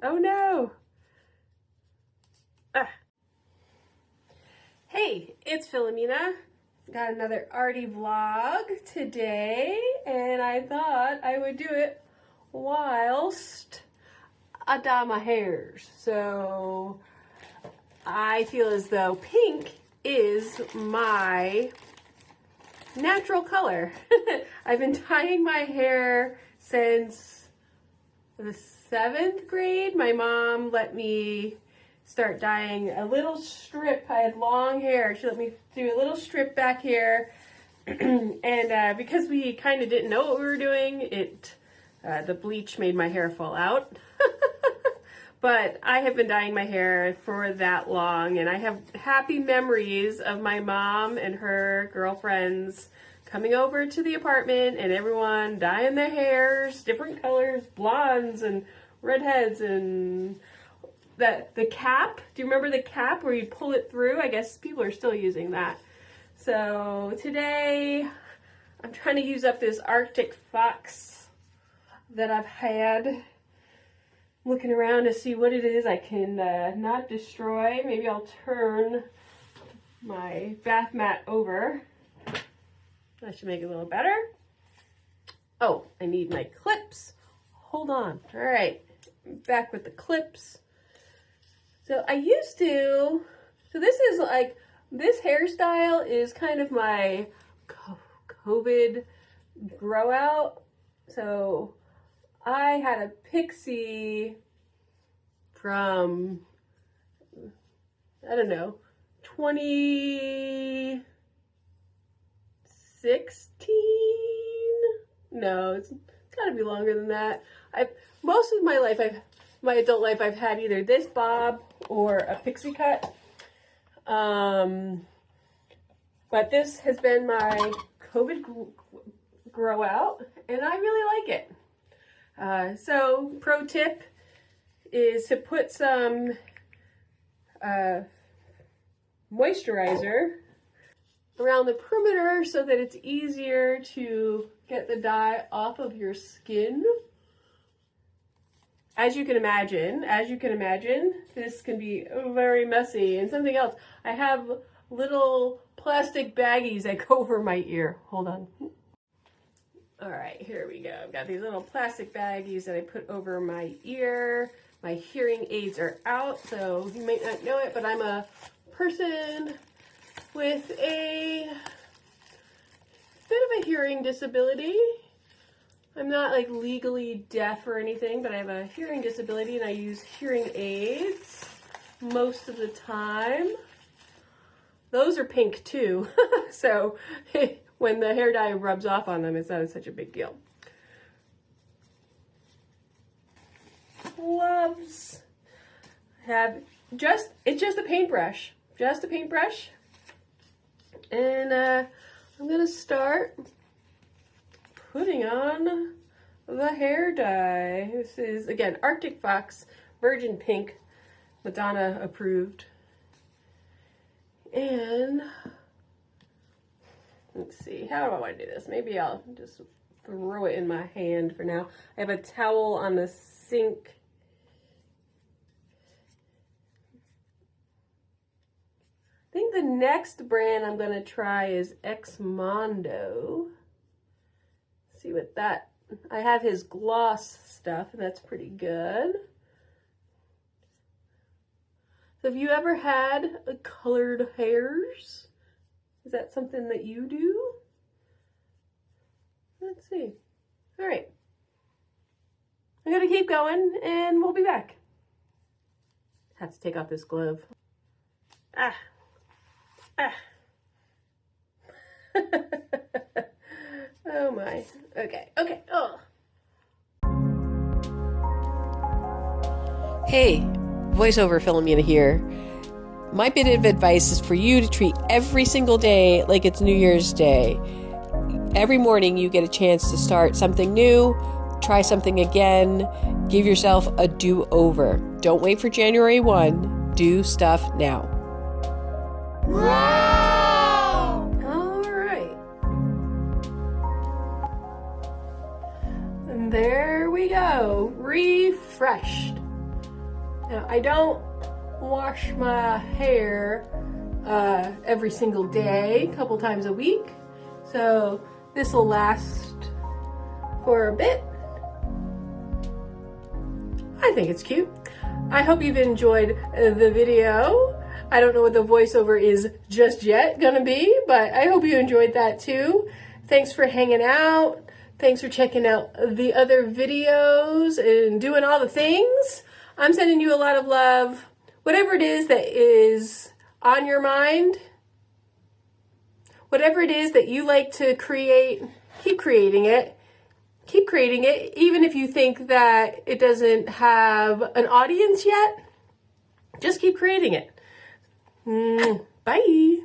Oh no. Ah. Hey, it's Philomena. Got another arty vlog today, and I thought I would do it whilst I dye my hairs. So I feel as though pink is my natural color. I've been dyeing my hair since the 7th grade. My mom let me start dyeing a little strip. I had long hair. She let me do a little strip back here. And because we kind of didn't know what we were doing, the bleach made my hair fall out. But I have been dyeing my hair for that long, and I have happy memories of my mom and her girlfriends coming over to the apartment and everyone dyeing their hairs, different colors, blondes and redheads, and the cap. Do you remember the cap where you pull it through? I guess people are still using that. So today I'm trying to use up this Arctic Fox that I've had. Looking around to see what it is I can not destroy. Maybe I'll turn my bath mat over. That should make it a little better. Oh, I need my clips. Hold on. All right, back with the clips. So this hairstyle is kind of my COVID grow out. So I had a pixie from, I don't know, 2016? No, it's got to be longer than that. Most of my life, my adult life, I've had either this bob or a pixie cut. But this has been my COVID grow out, and I really like it. So pro tip is to put some moisturizer around the perimeter so that it's easier to get the dye off of your skin. As you can imagine, this can be very messy. And something else, I have little plastic baggies that go over my ear. Hold on. All right, here we go. I've got these little plastic baggies that I put over my ear. My hearing aids are out, so you might not know it, but I'm a person with a bit of a hearing disability. I'm not like legally deaf or anything, but I have a hearing disability and I use hearing aids most of the time. Those are pink too, so when the hair dye rubs off on them, it's not such a big deal. Gloves. It's just a paintbrush. And I'm gonna start putting on the hair dye. This is, again, Arctic Fox Virgin Pink, Madonna approved. And let's see, how do I want to do this? Maybe I'll just throw it in my hand for now. I have a towel on the sink. I think the next brand I'm going to try is Exmondo. See what that, I have his gloss stuff, and that's pretty good. So have you ever had colored hairs? Is that something that you do? Let's see. All right. I'm going to keep going, and we'll be back. Have to take off this glove. Ah. Oh my. Okay. Oh. Hey, voiceover Philomena here. My bit of advice is for you to treat every single day like it's New Year's Day. Every morning you get a chance to start something new, try something again, give yourself a do-over. Don't wait for January 1. Do stuff now. Wow! All right. And there we go. Refreshed. Now, I don't wash my hair every single day, a couple times a week, so this will last for a bit. I think it's cute. I hope you've enjoyed the video. I don't know what the voiceover is just yet gonna be, but I hope you enjoyed that too. Thanks for hanging out. Thanks for checking out the other videos and doing all the things. I'm sending you a lot of love. Whatever it is that is on your mind, whatever it is that you like to create, keep creating it. Keep creating it, even if you think that it doesn't have an audience yet. Just keep creating it. Bye.